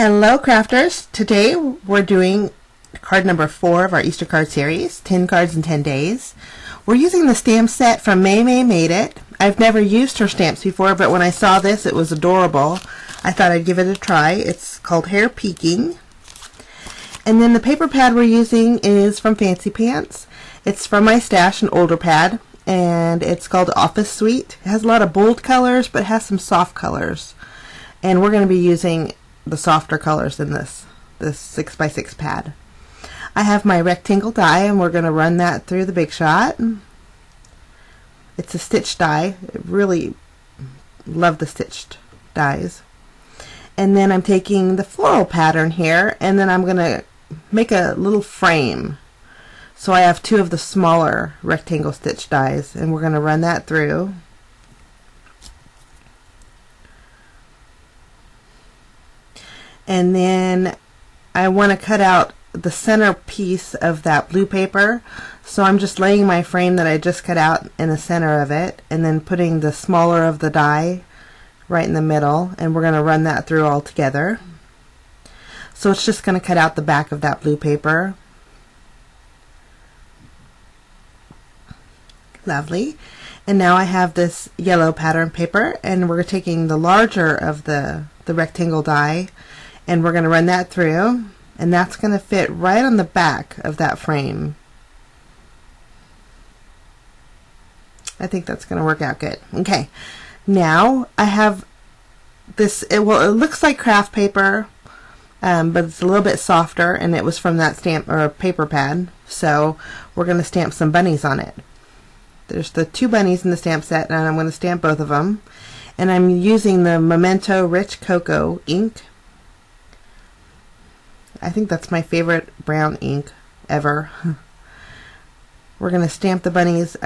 Hello crafters! Today we're doing card number 4 of our Easter card series, 10 cards in 10 days. We're using the stamp set from Maymay Made It. I've never used her stamps before, but when I saw this it was adorable. I thought I'd give it a try. It's called Hare Peeking. And then the paper pad we're using is from Fancy Pants. It's from my stash, an older pad, and it's called Office Suite. It has a lot of bold colors, but it has some soft colors. And we're going to be using the softer colors in this 6x6 pad. I have my rectangle die, and we're going to run that through the Big Shot. It's a stitch die. I really love the stitched dies. And then I'm taking the floral pattern here, and then I'm going to make a little frame. So I have 2 of the smaller rectangle stitch dies, and we're going to run that through. And then I want to cut out the center piece of that blue paper, so I'm just laying my frame that I just cut out in the center of it, and then putting the smaller of the die right in the middle, and we're going to run that through all together. So it's just going to cut out the back of that blue paper. Lovely. And now I have this yellow pattern paper, and we're taking the larger of the rectangle die, and we're going to run that through, and that's going to fit right on the back of that frame. I think that's going to work out good. Okay, now I have this, it looks like craft paper, but it's a little bit softer, and it was from that stamp or paper pad, so we're going to stamp some bunnies on it. There's the 2 bunnies in the stamp set, and I'm going to stamp both of them, and I'm using the Memento Rich Cocoa ink. I think that's my favorite brown ink ever. We're going to stamp the bunnies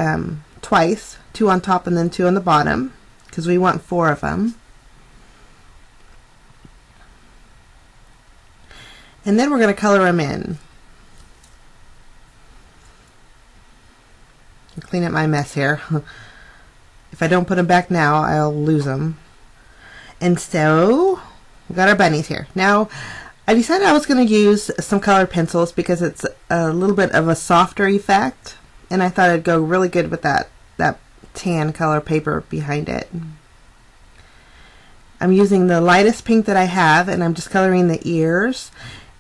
twice, 2 on top and then 2 on the bottom, because we want 4 of them. And then we're going to color them in. I'll clean up my mess here. If I don't put them back now, I'll lose them. And so, we've got our bunnies here. Now, I decided I was going to use some colored pencils because it's a little bit of a softer effect, and I thought it'd go really good with that tan color paper behind it. I'm using the lightest pink that I have, and I'm just coloring the ears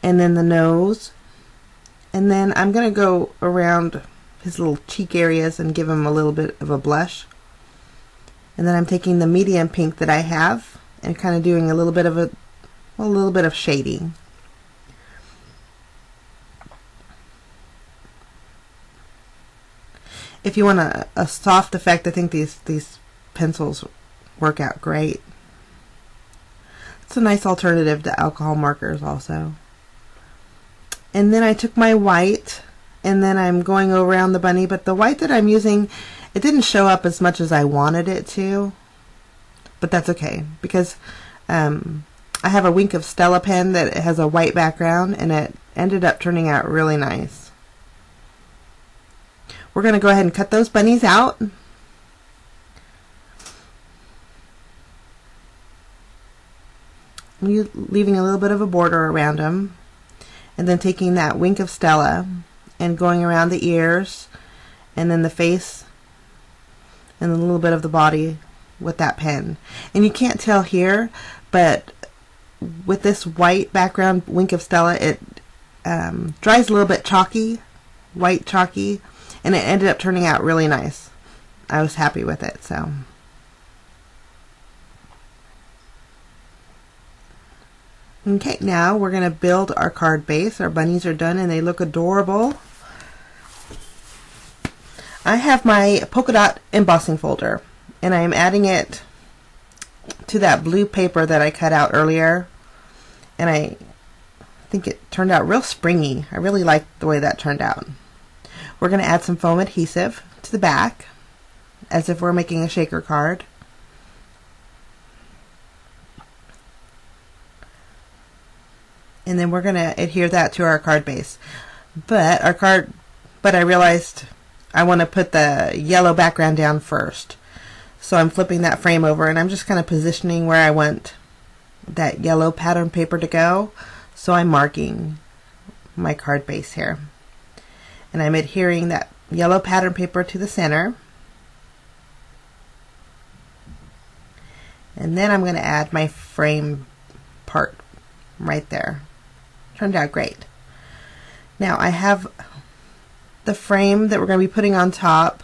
and then the nose, and then I'm going to go around his little cheek areas and give him a little bit of a blush. And then I'm taking the medium pink that I have and kind of doing a little bit of shading. If you want a soft effect, I think these pencils work out great. It's a nice alternative to alcohol markers also. And then I took my white, and then I'm going around the bunny, but the white that I'm using, it didn't show up as much as I wanted it to, but that's okay, because I have a Wink of Stella pen that has a white background, and it ended up turning out really nice. We're going to go ahead and cut those bunnies out. Leaving a little bit of a border around them, and then taking that Wink of Stella and going around the ears, and then the face, and a little bit of the body with that pen. And you can't tell here, but with this white background Wink of Stella, it dries a little bit chalky, white chalky, and it ended up turning out really nice. I was happy with it. So okay, now we're going to build our card base. Our bunnies are done and they look adorable. I have my polka dot embossing folder, and I am adding it to that blue paper that I cut out earlier, and I think it turned out real springy. I really like the way that turned out. We're going to add some foam adhesive to the back, as if we're making a shaker card. And then we're going to adhere that to our card base. But I realized I want to put the yellow background down first. So I'm flipping that frame over, and I'm just kind of positioning where I want that yellow pattern paper to go, so I'm marking my card base here. And I'm adhering that yellow pattern paper to the center. And then I'm going to add my frame part right there. Turned out great. Now I have the frame that we're going to be putting on top,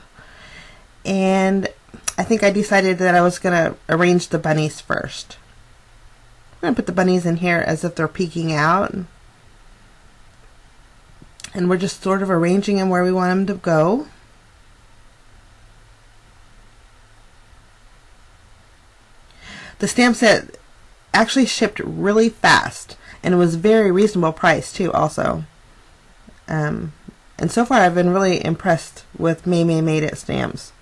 and I think I decided that I was going to arrange the bunnies first. I'm going to put the bunnies in here as if they're peeking out, and we're just sort of arranging them where we want them to go. The stamp set actually shipped really fast, and it was very reasonable price too also. And so far I've been really impressed with Maymay Made It stamps.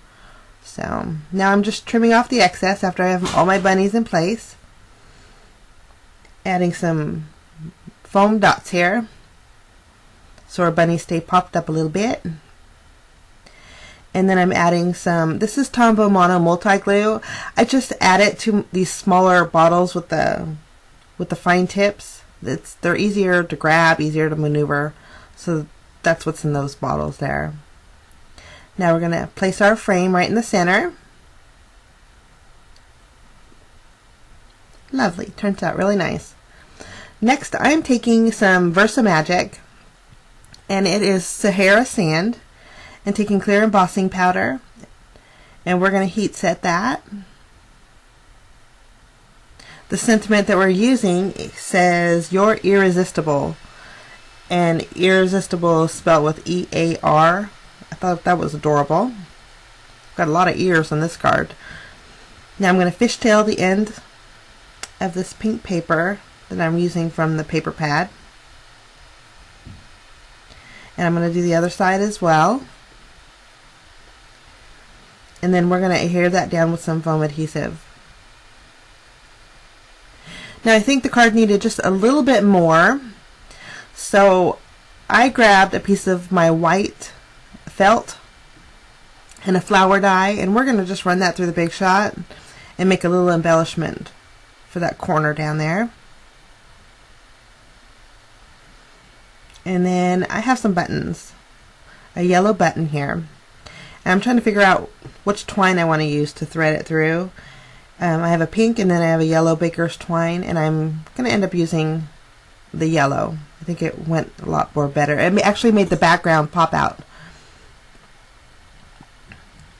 So now I'm just trimming off the excess after I have all my bunnies in place. Adding some foam dots here so our bunnies stay popped up a little bit. And then I'm adding some, this is Tombow Mono multi-glue. I just add it to these smaller bottles with the fine tips. They're easier to grab, easier to maneuver. So that's what's in those bottles there. Now we're going to place our frame right in the center. Lovely, turns out really nice. Next I'm taking some Versa Magic, and it is Sahara sand, and taking clear embossing powder, and we're going to heat set that. The sentiment that we're using says "You're irresistible," and irresistible is spelled with E-A-R. I thought that was adorable. Got a lot of ears on this card. Now I'm going to fishtail the end of this pink paper that I'm using from the paper pad, and I'm going to do the other side as well. And then we're going to adhere that down with some foam adhesive. Now I think the card needed just a little bit more, so I grabbed a piece of my white felt and a flower die, and we're going to just run that through the Big Shot and make a little embellishment for that corner down there. And then I have some buttons, a yellow button here. And I'm trying to figure out which twine I want to use to thread it through. I have a pink, and then I have a yellow baker's twine, and I'm going to end up using the yellow. I think it went a lot more better. It actually made the background pop out.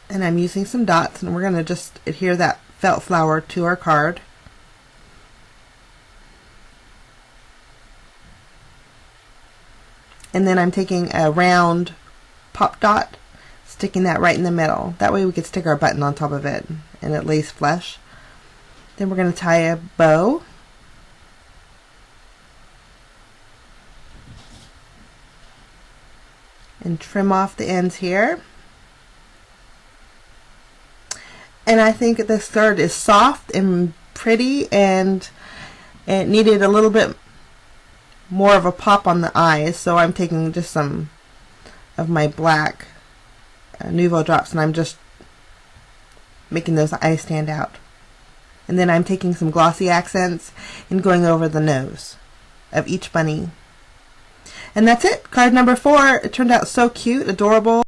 And I'm using some dots, and we're going to just adhere that felt flower to our card. And then I'm taking a round pop dot, sticking that right in the middle. That way we could stick our button on top of it and it lays flush. Then we're going to tie a bow. And trim off the ends here. And I think this card is soft and pretty, and it needed a little bit more of a pop on the eyes, so I'm taking just some of my black Nuvo drops, and I'm just making those eyes stand out. And then I'm taking some glossy accents and going over the nose of each bunny. And that's it. Card number 4. It turned out so cute, adorable.